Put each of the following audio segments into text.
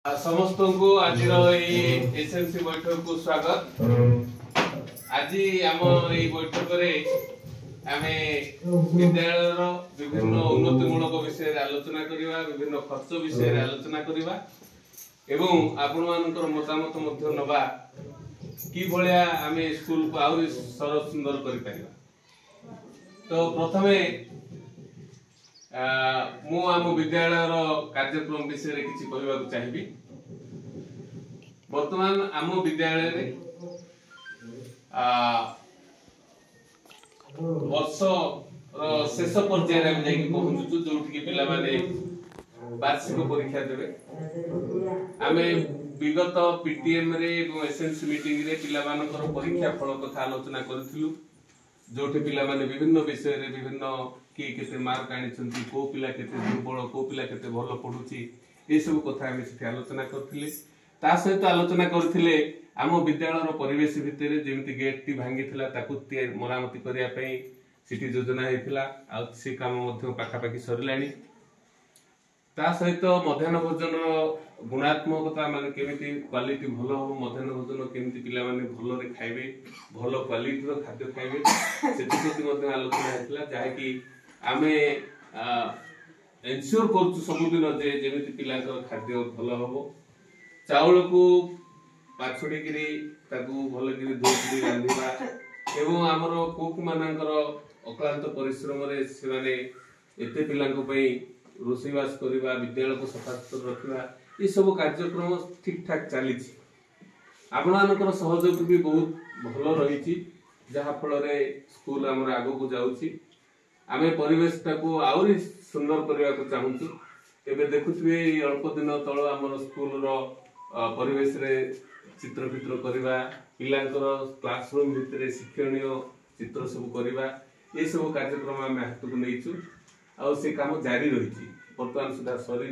समस्त को आज एसएमसी बैठक को स्वागत। आज आम बैठक विद्यालय विभिन्न उन्नतिमूलक विषय आलोचना करवा, विभिन्न खर्च विषय आलोचना करवा एवं आपण मानकर मतामत नवा कि भलिया आमे स्कूल को आउरी सरस सुंदर करि पारिबा। तो प्रथमे मु आम विद्यालय कार्यक्रम विषय किसी कहवाक चाहिए। वर्तमान आम विद्यालय वर्ष शेष पर्याय पहुंचु जो पिला माने वार्षिक परीक्षा देवे। आम विगत पीटीएम रे एसएनसी मीटिंग रे पिला मानकर परीक्षा फल कथा आलोचना करथिलु, जोठी पिला माने विभिन्न विषय रे विभिन्न किए केते मार्क आनिछंती, को पिला केते दुर्बल, को पिला केते भलो पढुची, ए सब कथा आमे सेठी आलोचना करथिले। ता सहित आलोचना करथिले आम विद्यालयर परिवेश भितरे जेमति गेट टी भांगीथिला ताकू मरामती करिया पई सेठी योजना हेतिला, आ से काम मध्ये पाखा पाखी सरिलानी। ता सहित मध्याह्न भोजन गुणात्मकता माने केमिति क्वालिटी भलो हो, मध्याह्न भोजन केमिति पिला माने भलो रे खाइबे, भलो क्वालिटी रो खाद्य खाइबे, सेठी प्रति मध्ये आलोचना हेतिला। जाहे कि आमे एन्श्योर करछु सबुदिन जे जेमिति पिलांकर खाद्य भलो होबो। चाउल को पाछुडी गिरी ताकू भलो गिरी धोई रांधिबा एवं हमरो कुक मानकर अक्लांत परिश्रम रे से माने एते पिलांक पई रोषैवास करवा, विद्यालय को सफा सुतरा रखा, ये सब कार्यक्रम ठीक ठाक चली। आपणकर सहयोग भी बहुत भल रही, जहा फल स्कूल आमर आग को जाऊँगी। आम परिवेश टाको आहरी सुंदर करने को चाहूँ। एबे देखुए अल्प दिन तल आम स्कूल परिवेश रे चित्र फित्र करवा, पिलांकर क्लासरूम भितर शिक्षणीय चित्र सब करवा, ये सब कार्यक्रम आम हाथ को नहीं आ से काम जारी रही। वर्तमान सुधा सरी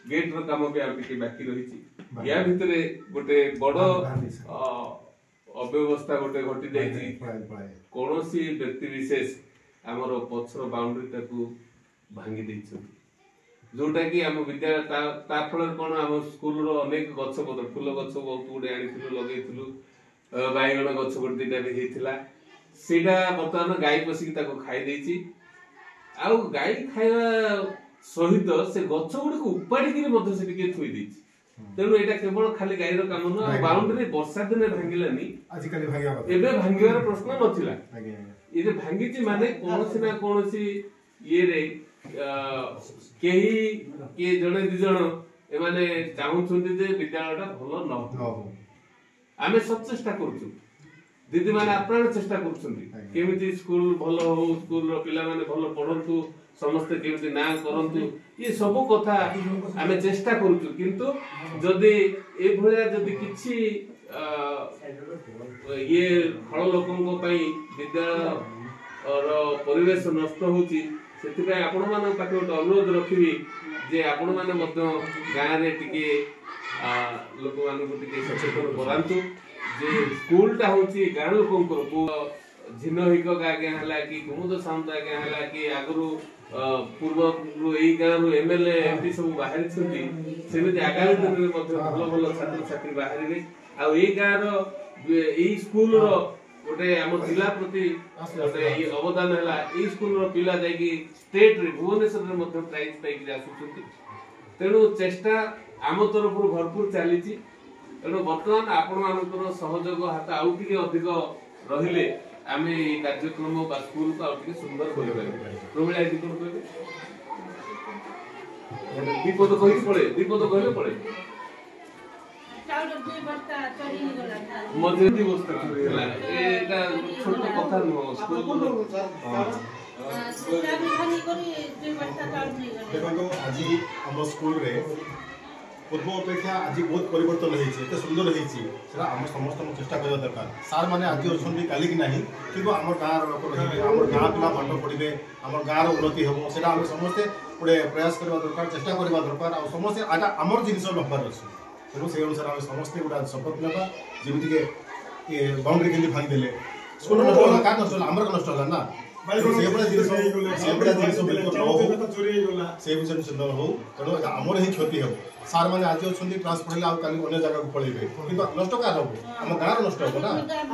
गेट रो काम भी आगे बाकी रही। या भितर गोटे बड़ अव्यवस्था गोटे घटी जाइए। कौन सी व्यक्ति विशेष आमर पछर बाउंड्री ताकू भांगी देइछन, जोटा कि आम विद्यालय ता फल कौन आम स्कूल रो अनेक गछ पत्र फूल गछ बहुत गुडे आनिथिलु, लगेइथिलु, बाइगण गछ गोटे दिटा भी हेतिला, सेटा वर्तमान गाई पसिक ताको खाई देइछि। आउ गाई खाइबा सहित से गछ गुडी को उपाड़ी के मध्य से टिके थोई देछि। तेनु एटा केवल खाली गाई रो काम न, बाउंड्री वर्षा दिन भांगिलानी, आज काली भांगिया एबे भांगिवार प्रश्न नथिला। ये जे भांगिछि माने कोनोसी ना कोनोसी ये रे केही के जणे दि जण ए माने चाहुछन्ति जे विद्यालयटा भलो न हो। आमे सब चेष्टा करछु, दीदी माने आप्राण चेष्टा करछन्ति केमिति स्कूल भलो हो, स्कूल रो पिला माने भलो पढंतु, समस्त केमिति ना करंतु, ये सब कथा आमे चेष्टा करछु। किंतु जदी ए भलिया जदी किछि ये फल लोकंको पई विद्यालय रो परिवेश नष्ट होछि, सेति पई आपण मान पाखे एक अनुरोध रखिबी जे आपण माने मध्य गां रे टिके लोक मान को टिके सचेतन करांतु जे स्कूल टा होछि गां लोकंकर को झिनहिक गागे हला कि कुमुद साउंड गागे हला कि आगरु पूर्व एई गां एमएलए एमपी सब बाहर छथि, सेमिति आगामी दिन रे मध्य भलो भलो छात्र छात्री बाहरिबे। आ एई गां रो एई स्कूल रो गोटे आम जिला प्रति गोटे अवदान है। ये स्कूल पिला जाकि स्टेट रे भुवनेश्वर रे मध्य प्राइज पाई आसुछन्ति। तेणु चेष्टा आम तरफ भरपूर चली। तेणु बर्तमान आपण मानकर सहयोग हाथ आउ टिके अधिक रहिले आमे ए कार्यक्रम बा स्कूल को आउ टिके सुंदर करि पारिबे। प्रमिला एति कोन कहबे विपद कहि पड़े, विपद कहले पड़े मध्य दिवस एटा छोट कथा न स्कूल देखो आज हम स्कूल रे पूर्व अपेक्षा आज बहुत परिवर्तन होते सुंदर होता आम समस्त चेष्टा करवा दरकार। सार मैंने आज अच्छा काली की नहीं कि आम गाँव लोक रही आम गाँ पिला पाठ पढ़े आम गाँव उन्नति हम से समस्ते गोटे प्रयास करवा दरकार, चेष्टा करवा दरकार। आ समस्ते आटा आमर जिन रखबार अच्छे। तेणु से अनुसार आम समस्ते गोटे शपथ ना जमीक बाउंड्री के भांगी देले स्कूल नष्ट क्या नष्ट आमर नष्ट ना ସେଇଭଳିଆ ଜିନିଷ ବିଲକୁଲ ନ ହଉ, ସେ ବିଷୟ ନିଶ୍ଚିନ୍ତ ହଉ। ତେଣୁ ଆମର ହିଁ କ୍ଷତି ହେବ। ସାର୍ ମାନେ ଆଜି ଅଛନ୍ତି ଟ୍ରାନ୍ସଫର ହେଲେ ଆଉ କାଲି ଅନ୍ୟ ଜାଗାକୁ ପଳେଇବେ, କିନ୍ତୁ ନଷ୍ଟ କାହାର ହବ? ଆମ ଗାଁର ନଷ୍ଟ ହବ ନା,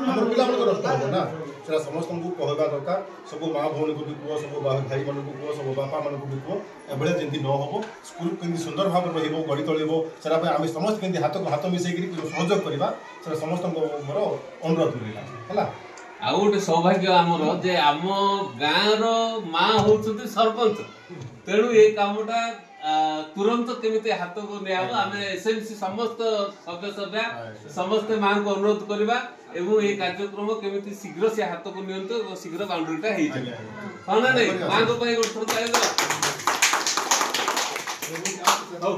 ଆମର ପିଲାମାନଙ୍କ ନଷ୍ଟ ହବ ନା। ସେଟା ସମସ୍ତଙ୍କୁ କହିବା ଦରକାର। ସବୁ ମା ଭଉଣୀଙ୍କୁ ବି କୁହ, ସବୁ ଭାଇମାନଙ୍କୁ କୁହ, ସବୁ ବାପାମାନଙ୍କୁ ବି କୁହ, ଏଭଳିଆ ଯେମିତି ନ ହବ। ସ୍କୁଲ କେମିତି ସୁନ୍ଦର ଭାବରେ ରହିବ, ଗଢ଼ି ତୋଳିବ, ସେଟା ପାଇଁ ଆମେ ସମସ୍ତେ କେମିତି ହାତକୁ ହାତ ମିଶେଇକିରି ସହଯୋଗ କରିବା, ସେଟା ସମସ୍ତଙ୍କ ମୋର ଅନୁରୋଧ ରହିଲା ହେଲା। ଆଉ ଗୋଟେ ସୌଭାଗ୍ୟ ଆମର ଯେ ଆମ ଗାଁର ମା ହଉଛନ୍ତି ସରପଞ୍ଚ, ତେଣୁ ଏ କାମଟା ତୁରନ୍ତ କେମିତି ହାତକୁ ନିଆହବ, ଆମେ ଏସଏମସି ସମସ୍ତ ସଦସ୍ୟ ସମସ୍ତେ ମାଙ୍କୁ ଅନୁରୋଧ କରିବା ଏବଂ এই କାର୍ଯ୍ୟକ୍ରମ କେମିତି ଶୀଘ୍ର ସେ ହାତକୁ ନିଅନ୍ତୁ ଏବଂ ଶୀଘ୍ର ବାଉଣ୍ଡରୀଟା ହେଇଯିବ। ହଁ ନା ନାଇଁ? ମାଙ୍କ ପାଇଁ ଗୋଟେ ଥର ଚାଲିଦେବା। ହଉ,